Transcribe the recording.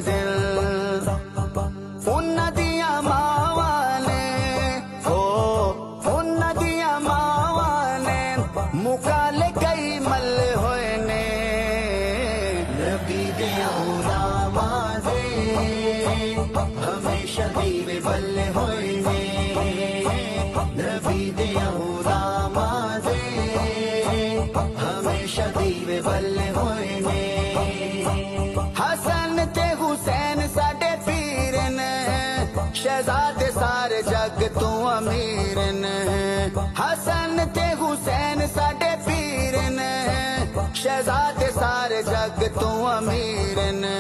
दिल उन्हां दियां मावां ने उन्हां दियां मावां ने मुकाले कई मल्ले होए ने नबी दे गुलामां दे हमेशा दीवे बल्ले होए ने नबी दे गुलामां दे हमेशा दीवे बल्ले होए ने हसन ते हुसैन साडे पीर ने शहजादे सारे जग तू अमीर ने हसन ते हुसैन साडे पीर ने शहजादे सारे जग तू अमीर ने।